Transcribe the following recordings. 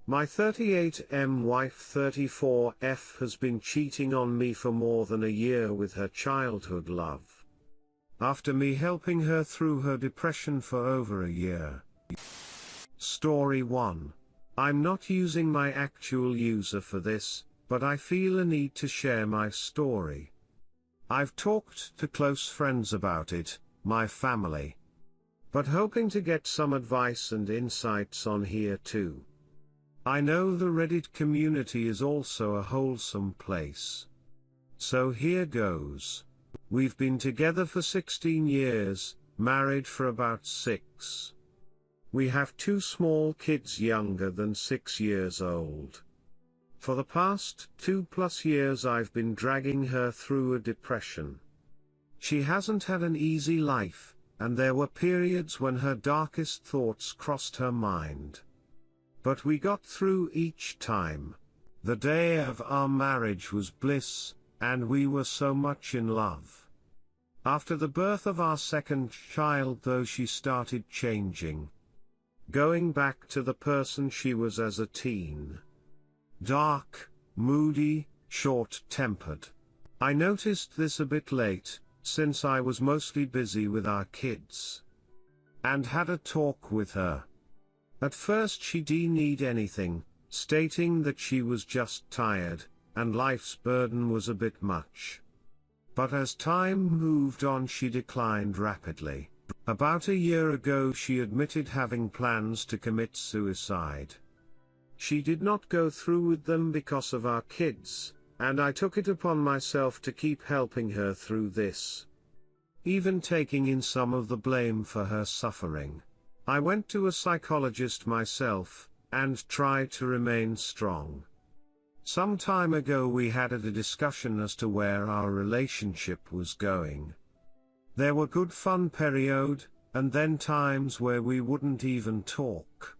My 38M wife 34F has been cheating on me for more than a year with her childhood love. After me helping her through her depression for over a year. Story 1. I'm not using my actual user for this, but I feel a need to share my story. I've talked to close friends about it, my family. But hoping to get some advice and insights on here too. I know the Reddit community is also a wholesome place. So here goes. We've been together for 16 years, married for about 6. We have 2 small kids younger than 6 years old. For the past 2+ years I've been dragging her through a depression. She hasn't had an easy life, and there were periods when her darkest thoughts crossed her mind. But we got through each time. The day of our marriage was bliss, and we were so much in love. After the birth of our second child though she started changing. Going back to the person she was as a teen. Dark, moody, short-tempered. I noticed this a bit late, since I was mostly busy with our kids. And had a talk with her. At first she didn't need anything, stating that she was just tired, and life's burden was a bit much. But as time moved on she declined rapidly. About a year ago she admitted having plans to commit suicide. She did not go through with them because of our kids, and I took it upon myself to keep helping her through this. Even taking in some of the blame for her suffering. I went to a psychologist myself, and tried to remain strong. Some time ago we had a discussion as to where our relationship was going. There were good fun period, and then times where we wouldn't even talk.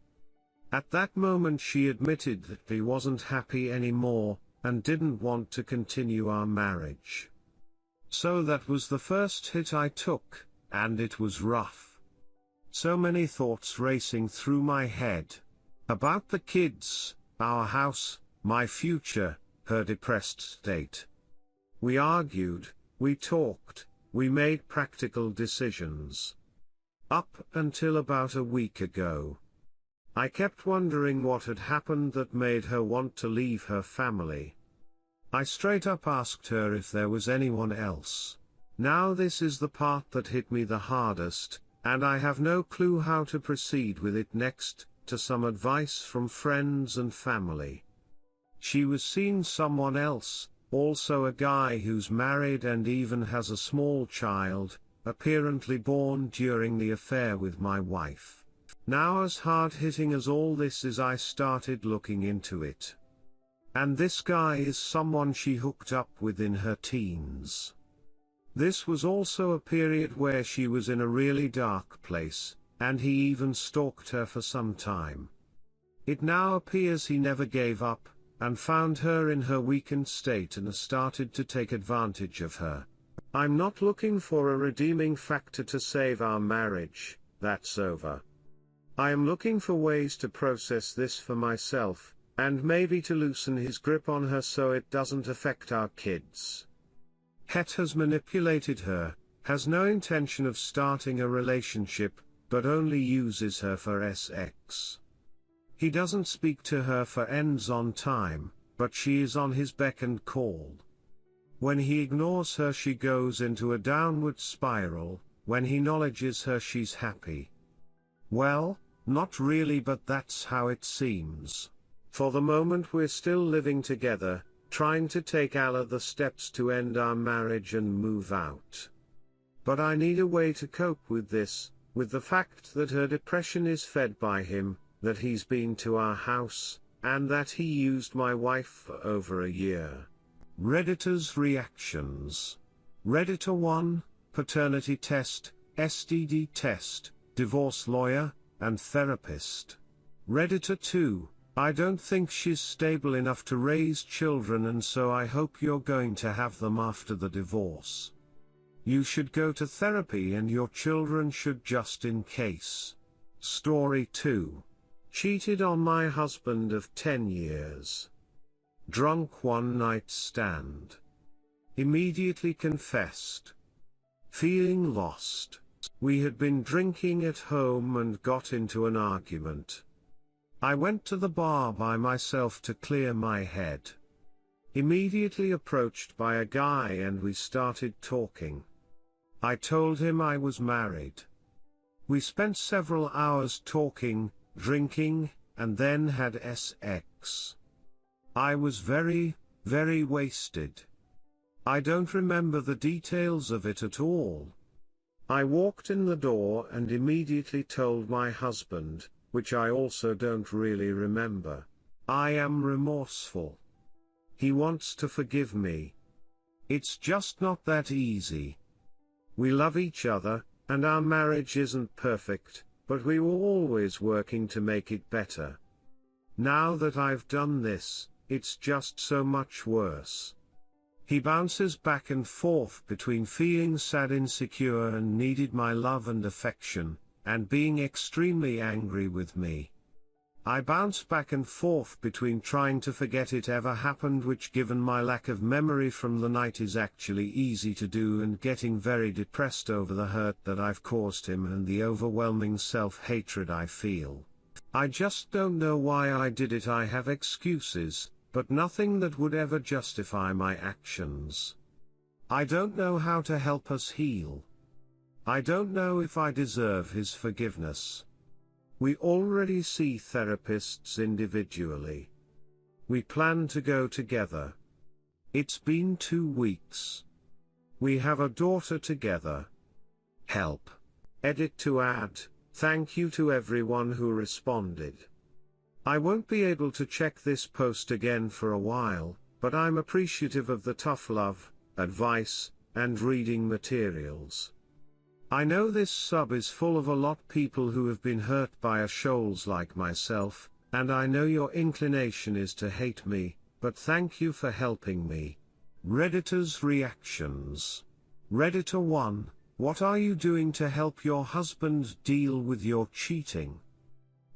At that moment she admitted that she wasn't happy anymore, and didn't want to continue our marriage. So that was the first hit I took, and it was rough. So many thoughts racing through my head. About the kids, our house, my future, her depressed state. We argued, we talked, we made practical decisions. Up until about a week ago. I kept wondering what had happened that made her want to leave her family. I straight up asked her if there was anyone else. Now this is the part that hit me the hardest, and I have no clue how to proceed with it next, to some advice from friends and family. She was seeing someone else, also a guy who's married and even has a small child, apparently born during the affair with my wife. Now as hard-hitting as all this is, I started looking into it. And this guy is someone she hooked up with in her teens. This was also a period where she was in a really dark place, and he even stalked her for some time. It now appears he never gave up, and found her in her weakened state and started to take advantage of her. I'm not looking for a redeeming factor to save our marriage, that's over. I am looking for ways to process this for myself, and maybe to loosen his grip on her so it doesn't affect our kids. Het has manipulated her, has no intention of starting a relationship, but only uses her for sex. He doesn't speak to her for ends on time, but she is on his beck and call. When he ignores her she goes into a downward spiral, when he acknowledges her she's happy. Well, not really, but that's how it seems. For the moment we're still living together, trying to take all the steps to end our marriage and move out. But I need a way to cope with this, with the fact that her depression is fed by him, that he's been to our house, and that he used my wife for over a year. Redditors' reactions. Redditor 1, paternity test, STD test, divorce lawyer, and therapist. Redditor 2, I don't think she's stable enough to raise children, and so I hope you're going to have them after the divorce. You should go to therapy and your children should, just in case. Story 2. Cheated on my husband of 10 years. Drunk one night stand. Immediately confessed. Feeling lost. We had been drinking at home and got into an argument. I went to the bar by myself to clear my head. Immediately approached by a guy and we started talking. I told him I was married. We spent several hours talking, drinking, and then had sex. I was very, very wasted. I don't remember the details of it at all. I walked in the door and immediately told my husband, which I also don't really remember. I am remorseful. He wants to forgive me. It's just not that easy. We love each other, and our marriage isn't perfect, but we were always working to make it better. Now that I've done this, it's just so much worse. He bounces back and forth between feeling sad, insecure and needed my love and affection, and being extremely angry with me. I bounce back and forth between trying to forget it ever happened, which given my lack of memory from the night is actually easy to do, and getting very depressed over the hurt that I've caused him and the overwhelming self-hatred I feel. I just don't know why I did it. I have excuses, but nothing that would ever justify my actions. I don't know how to help us heal. I don't know if I deserve his forgiveness. We already see therapists individually. We plan to go together. It's been 2 weeks. We have a daughter together. Help. Edit to add, thank you to everyone who responded. I won't be able to check this post again for a while, but I'm appreciative of the tough love, advice, and reading materials. I know this sub is full of a lot people who have been hurt by a shoals like myself, and I know your inclination is to hate me, but thank you for helping me. Redditor's reactions. Redditor 1, what are you doing to help your husband deal with your cheating?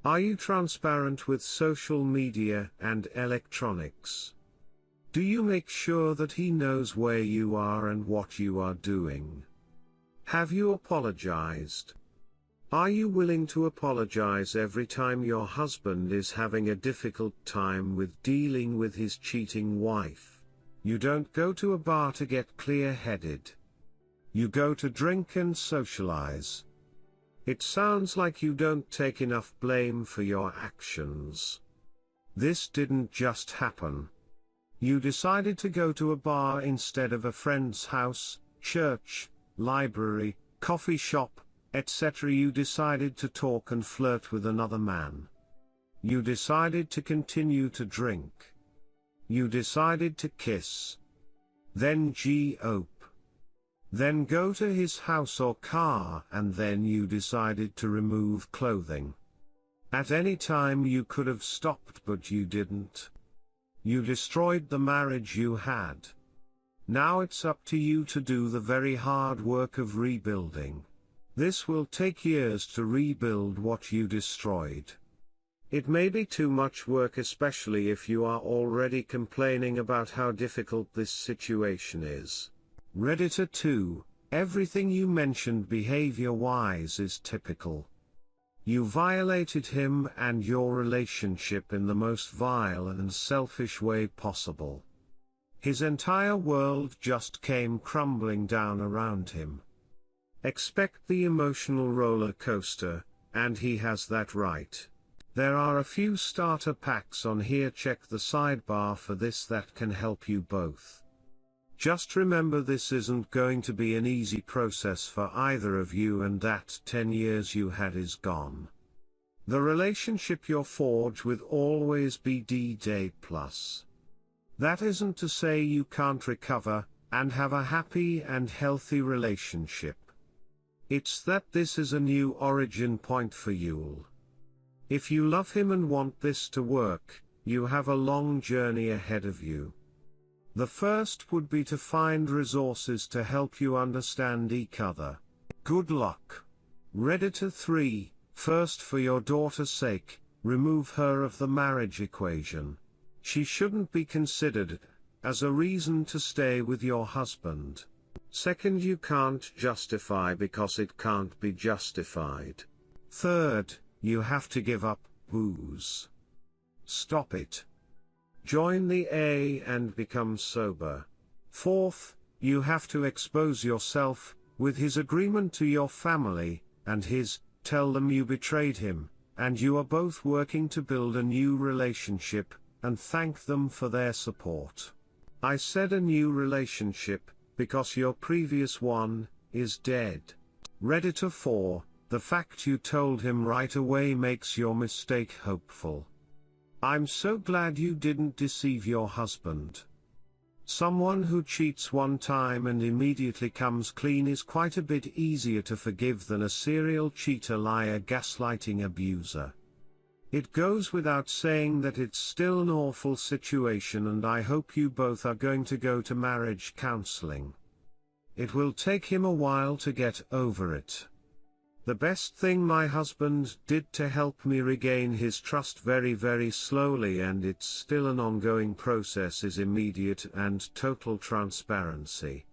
Are you transparent with social media and electronics? Do you make sure that he knows where you are and what you are doing? Have you apologized? Are you willing to apologize every time your husband is having a difficult time with dealing with his cheating wife? You don't go to a bar to get clear-headed. You go to drink and socialize. It sounds like you don't take enough blame for your actions. This didn't just happen. You decided to go to a bar instead of a friend's house, church, library, coffee shop, etc. You decided to talk and flirt with another man. You decided to continue to drink. You decided to kiss. Then G-ope. Then go to his house or car, and then you decided to remove clothing. At any time you could have stopped, but you didn't. You destroyed the marriage you had. Now it's up to you to do the very hard work of rebuilding. This will take years to rebuild what you destroyed. It may be too much work, especially if you are already complaining about how difficult this situation is. Redditor 2, everything you mentioned behavior-wise is typical. You violated him and your relationship in the most vile and selfish way possible. His entire world just came crumbling down around him. Expect the emotional roller coaster, and he has that right. There are a few starter packs on here. Check the sidebar for this that can help you both. Just remember, this isn't going to be an easy process for either of you, and that 10 years you had is gone. The relationship you're forged with always be D-Day plus. That isn't to say you can't recover and have a happy and healthy relationship. It's that this is a new origin point for you. If you love him and want this to work, you have a long journey ahead of you. The first would be to find resources to help you understand each other. Good luck. Redditor 3, first, for your daughter's sake, remove her of the marriage equation. She shouldn't be considered as a reason to stay with your husband. Second, you can't justify because it can't be justified. Third, you have to give up booze. Stop it. Join the A and become sober. Fourth, you have to expose yourself, with his agreement, to your family, and tell them you betrayed him, and you are both working to build a new relationship, and thank them for their support. I said a new relationship, because your previous one is dead. Redditor 4, the fact you told him right away makes your mistake hopeful. I'm so glad you didn't deceive your husband. Someone who cheats one time and immediately comes clean is quite a bit easier to forgive than a serial cheater, liar, gaslighting abuser. It goes without saying that it's still an awful situation, and I hope you both are going to go to marriage counseling. It will take him a while to get over it. The best thing my husband did to help me regain his trust very, very slowly, and it's still an ongoing process, is immediate and total transparency.